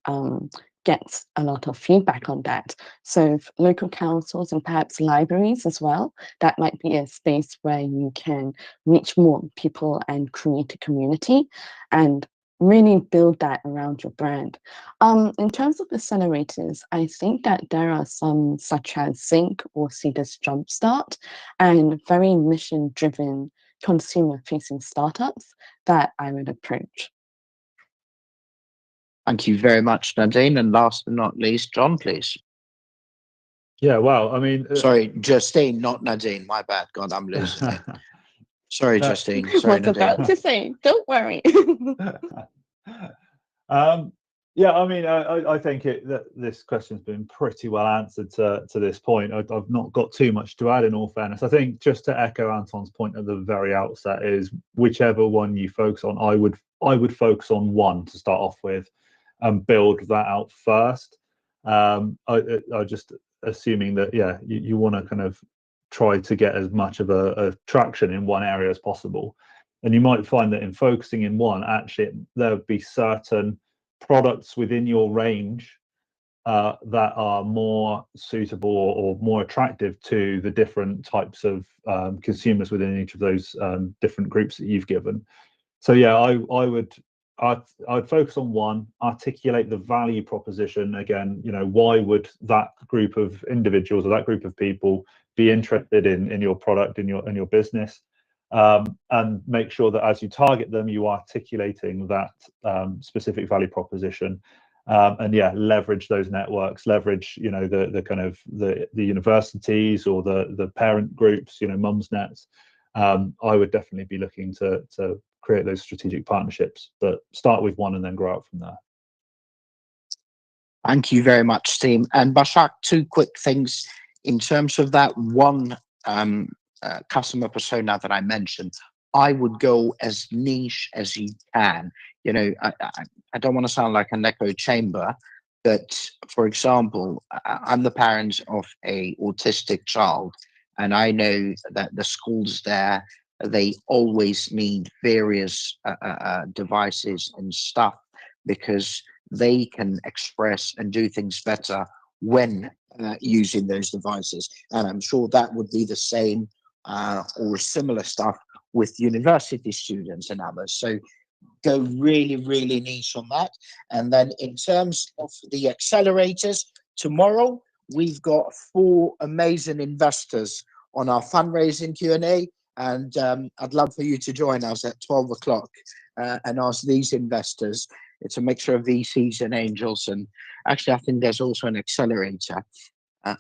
gets a lot of feedback on that. So local councils and perhaps libraries as well, that might be a space where you can reach more people and create a community and really build that around your brand. In terms of accelerators, I think that there are some such as Zinc or Cedars Jumpstart and very mission-driven consumer-facing startups that I would approach. Thank you very much, Nadine. And last but not least, John, please. Yeah, well, I mean, Sorry, Justine, not Nadine. My bad. God, I'm losing it. Sorry, Justine. Sorry, Was about Nadine. to say, don't worry. Yeah, I mean, I think that this question's been pretty well answered to this point. I've not got too much to add, in all fairness. I think just to echo Anton's point at the very outset is whichever one you focus on, I would focus on one to start off with and build that out first. I just assuming that, yeah, you want to kind of try to get as much of a traction in one area as possible. And you might find that in focusing in one, actually, there would be certain products within your range that are more suitable or more attractive to the different types of consumers within each of those different groups that you've given. So yeah, I'd focus on one, articulate the value proposition. Again, you know, why would that group of individuals or that group of people be interested in your product, in your business? And make sure that as you target them, you are articulating that specific value proposition, and yeah, leverage those networks, leverage, you know, the kind of the universities or the parent groups, you know, mums nets. I would definitely be looking to create those strategic partnerships, but start with one and then grow out from there. Thank you very much, team. And Bashak, two quick things in terms of that one customer persona that I mentioned. I would go as niche as you can. You know, I don't want to sound like an echo chamber, but for example, I'm the parent of a autistic child, and I know that the schools there, they always need various devices and stuff because they can express and do things better when using those devices. And I'm sure that would be the same or similar stuff with university students and others. So go really, really niche on that. And then in terms of the accelerators, tomorrow we've got 4 amazing investors on our fundraising Q&A. And I'd love for you to join us at 12 o'clock and ask these investors. It's a mixture of VCs and angels. And actually, I think there's also an accelerator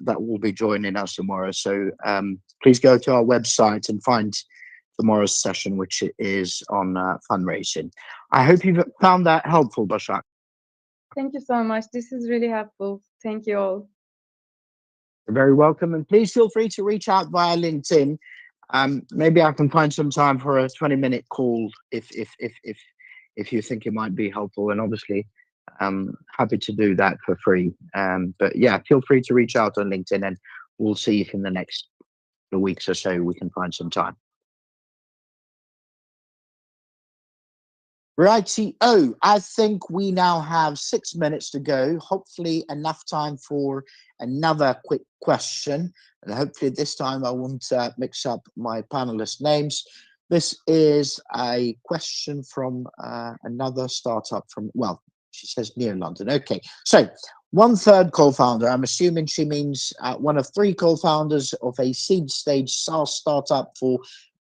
that will be joining us tomorrow. So please go to our website and find tomorrow's session, which is on fundraising. I hope you've found that helpful, Bashak. Thank you so much. This is really helpful. Thank you all. You're very welcome. And please feel free to reach out via LinkedIn. Maybe I can find some time for a 20-minute call if you think it might be helpful. And obviously, I'm happy to do that for free. But yeah, feel free to reach out on LinkedIn, and we'll see if in the next weeks or so we can find some time. Righty. Oh, I think we now have 6 minutes to go. Hopefully enough time for another quick question. And hopefully this time I won't mix up my panelist names. This is a question from another startup from, well, she says near London. Okay, so 1/3 co-founder. I'm assuming she means one of 3 co-founders of a seed stage SaaS startup for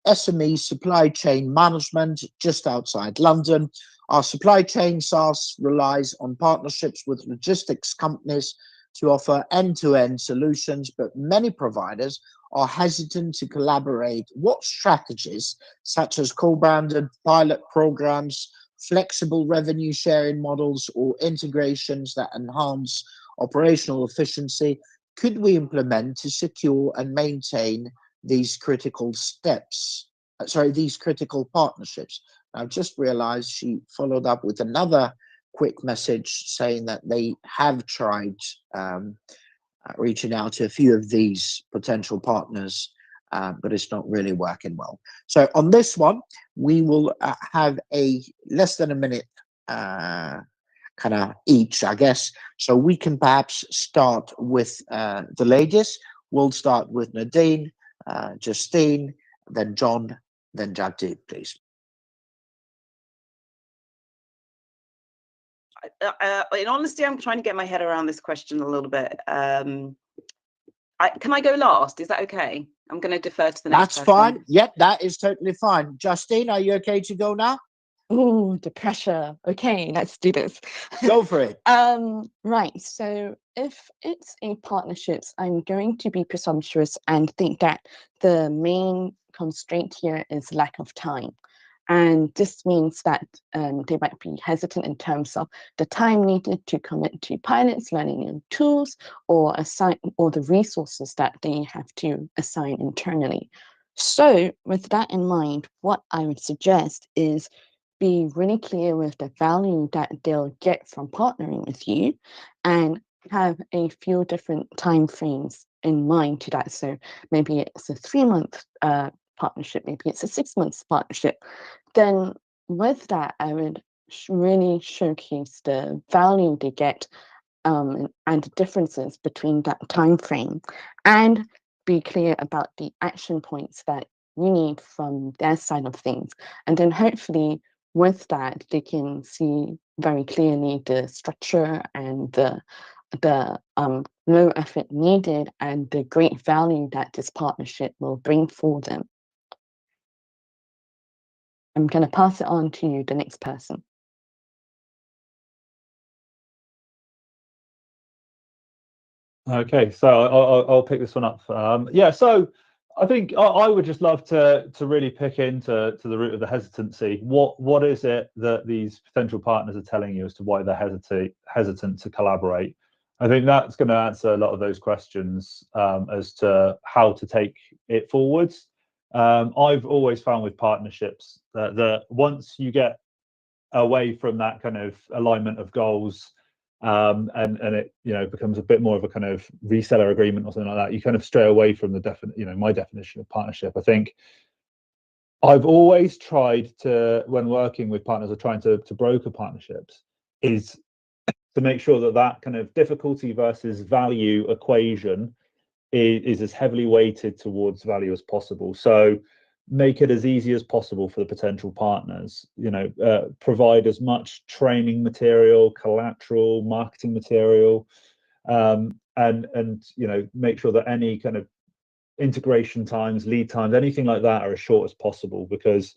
SME supply chain management just outside London. Our supply chain SaaS relies on partnerships with logistics companies to offer end-to-end solutions, but many providers are hesitant to collaborate. What strategies, such as co-branded pilot programs, flexible revenue sharing models, or integrations that enhance operational efficiency, could we implement to secure and maintain these critical these critical partnerships? I've just realized she followed up with another quick message saying that they have tried reaching out to a few of these potential partners, but it's not really working well. So on this one, we will have a less than a minute kind of each, I guess. So we can perhaps start with the ladies. We'll start with Nadine, Justine, then John, then Jagdeep, please. In honesty, I'm trying to get my head around this question a little bit. Can I go last? Is that okay? I'm going to defer to the next person. That's fine. Yep, that is totally fine. Justine, are you okay to go now? Oh, the pressure. Okay, let's do this. Go for it. Right. So if it's a partnerships, I'm going to be presumptuous and think that the main constraint here is lack of time. And this means that they might be hesitant in terms of the time needed to commit to pilots, learning new tools, or the resources that they have to assign internally. So with that in mind, what I would suggest is be really clear with the value that they'll get from partnering with you and have a few different time frames in mind to that. So maybe it's a 3-month partnership, maybe it's a 6-month partnership. Then with that, I would really showcase the value they get and the differences between that time frame, and be clear about the action points that you need from their side of things. And then hopefully with that, they can see very clearly the structure and the low effort needed and the great value that this partnership will bring for them. I'm going to pass it on to you, the next person. Okay, so I'll pick this one up. Yeah, so I think I would just love to really pick into the root of the hesitancy. What is it that these potential partners are telling you as to why they're hesitant to collaborate? I think that's going to answer a lot of those questions as to how to take it forwards. I've always found with partnerships that once you get away from that kind of alignment of goals, and it becomes a bit more of a kind of reseller agreement or something like that, you kind of stray away from the my definition of partnership. I think I've always tried to, when working with partners or trying to broker partnerships, is to make sure that kind of difficulty versus value equation is as heavily weighted towards value as possible. So make it as easy as possible for the potential partners, provide as much training material, collateral, marketing material, and make sure that any kind of integration times, lead times, anything like that are as short as possible. Because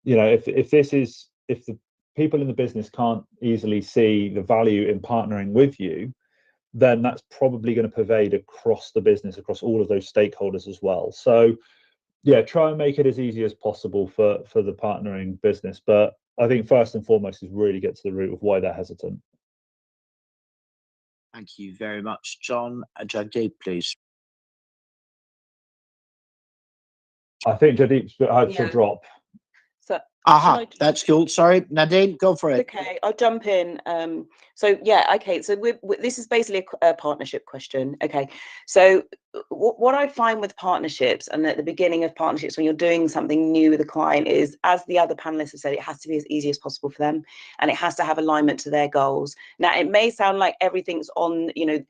if the people in the business can't easily see the value in partnering with you, then that's probably going to pervade across the business, across all of those stakeholders as well. So yeah, try and make it as easy as possible for the partnering business. But I think first and foremost is really get to the root of why they're hesitant. Thank you very much, John. Jagdeep, please. I think Jagdeep's had to drop. So that's cool. Sorry, Nadine, go for it. Okay, I'll jump in. So yeah, okay. So this is basically a partnership question. Okay, so what I find with partnerships and at the beginning of partnerships when you're doing something new with a client is, as the other panelists have said, it has to be as easy as possible for them, and it has to have alignment to their goals. Now, it may sound like everything's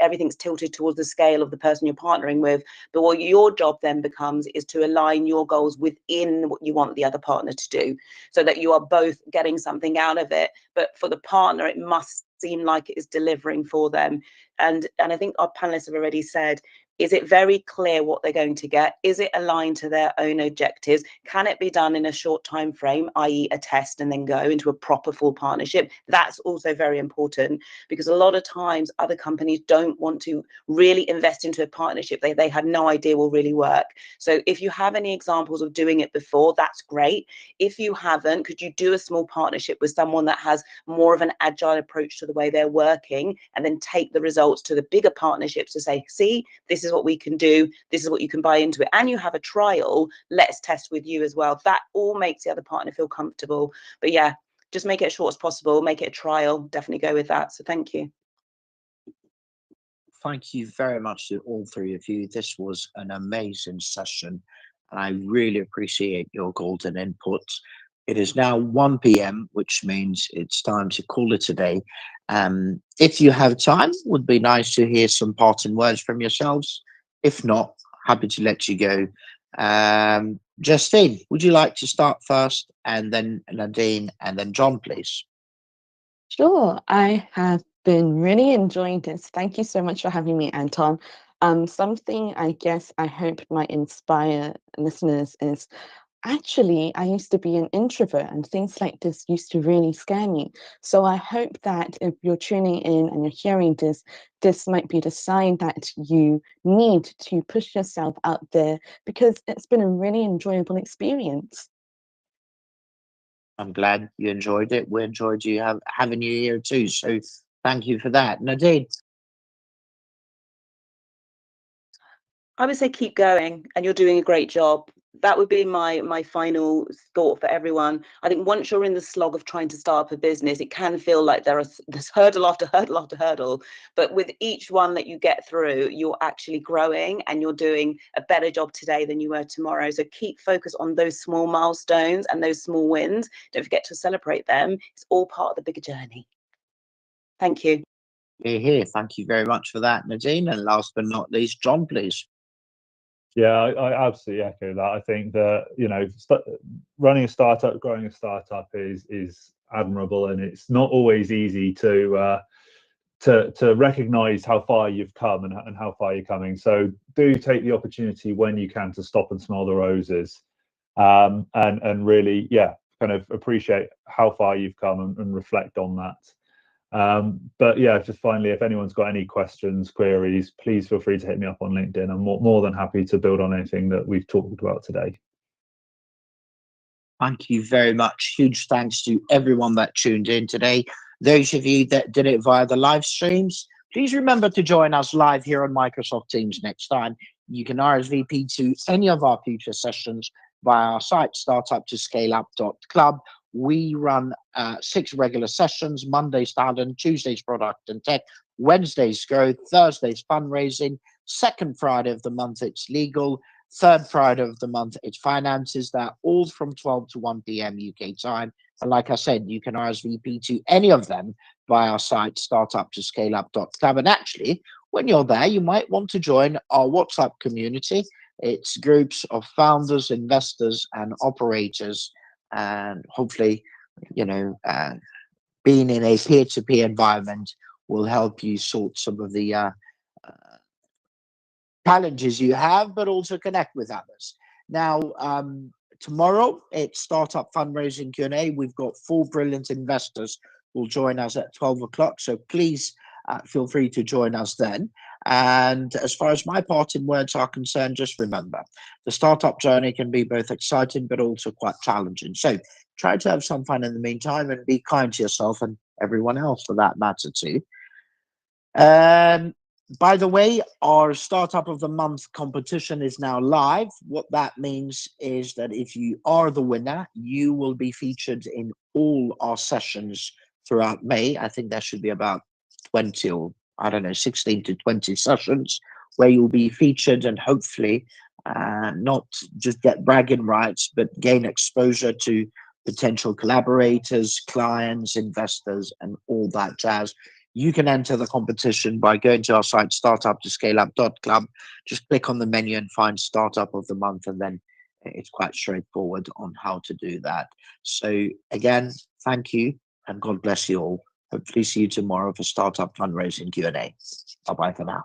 everything's tilted towards the scale of the person you're partnering with, but what your job then becomes is to align your goals within what you want the other partner to do, so that you are both getting something out of it. But for the partner, it must seem like it is delivering for them. And I think our panelists have already said, is it very clear what they're going to get? Is it aligned to their own objectives? Can it be done in a short time frame, i.e. a test and then go into a proper full partnership? That's also very important, because a lot of times other companies don't want to really invest into a partnership they have no idea will really work. So if you have any examples of doing it before, that's great. If you haven't, could you do a small partnership with someone that has more of an agile approach to the way they're working, and then take the results to the bigger partnerships to say, see, this is what we can do, this is what you can buy into it, and you have a trial, let's test with you as well. That all makes the other partner feel comfortable. But yeah, just make it as short as possible, make it a trial, definitely go with that. So thank you. Thank you very much to all three of you. This was an amazing session, and I really appreciate your golden inputs. It is now 1 p.m., which means it's time to call it a day. If you have time, would be nice to hear some parting words from yourselves. If not, happy to let you go. Justine, would you like to start first, and then Nadine, and then John, please? Sure, I have been really enjoying this. Thank you so much for having me, Anton. Something I guess I hope might inspire listeners is actually, I used to be an introvert and things like this used to really scare me. So I hope that if you're tuning in and you're hearing this, this might be the sign that you need to push yourself out there, because it's been a really enjoyable experience. I'm glad you enjoyed it. We enjoyed you having you here too. So thank you for that. Nadine? I would say keep going, and you're doing a great job. That would be my final thought for everyone. I think once you're in the slog of trying to start up a business, it can feel like there's hurdle after hurdle after hurdle. But with each one that you get through, you're actually growing and you're doing a better job today than you were tomorrow. So keep focused on those small milestones and those small wins. Don't forget to celebrate them. It's all part of the bigger journey. Thank you. Here. Thank you very much for that, Nadine. And last but not least, John, please. Yeah, I absolutely echo that. I think that, you know, running a startup, growing a startup is admirable, and it's not always easy to recognize how far you've come and how far you're coming. So do take the opportunity when you can to stop and smell the roses, and really, yeah, kind of appreciate how far you've come and reflect on that. But yeah, just finally, if anyone's got any questions, queries, please feel free to hit me up on LinkedIn. I'm more than happy to build on anything that we've talked about today. Thank you very much. Huge thanks to everyone that tuned in today. Those of you that did it via the live streams, please remember to join us live here on Microsoft Teams next time. You can RSVP to any of our future sessions via our site, startup2scaleup.club. We run 6 regular sessions: Mondays talent, Tuesdays product and tech, Wednesdays growth, Thursdays fundraising, second Friday of the month it's legal, third Friday of the month it's finances. That all from 12 to 1 p.m. UK time. And like I said, you can RSVP to any of them via our site, startup2scaleup.club. And actually, when you're there, you might want to join our WhatsApp community. It's groups of founders, investors, and operators. And hopefully, you know, being in a peer-to-peer environment will help you sort some of the challenges you have, but also connect with others. Now, tomorrow it's Startup Fundraising Q&A. We've got 4 brilliant investors who will join us at 12 o'clock. So please feel free to join us then. And as far as my parting words are concerned, just remember, the startup journey can be both exciting, but also quite challenging. So try to have some fun in the meantime, and be kind to yourself and everyone else for that matter too. By the way, our Startup of the Month competition is now live. What that means is that if you are the winner, you will be featured in all our sessions throughout May. I think there should be about 20 or, I don't know, 16 to 20 sessions where you'll be featured, and hopefully not just get bragging rights, but gain exposure to potential collaborators, clients, investors, and all that jazz. You can enter the competition by going to our site, startup2scaleup.club. Just click on the menu and find Startup of the Month, and then it's quite straightforward on how to do that. So again, thank you, and God bless you all. Hopefully see you tomorrow for Startup Fundraising Q&A. Bye-bye for now.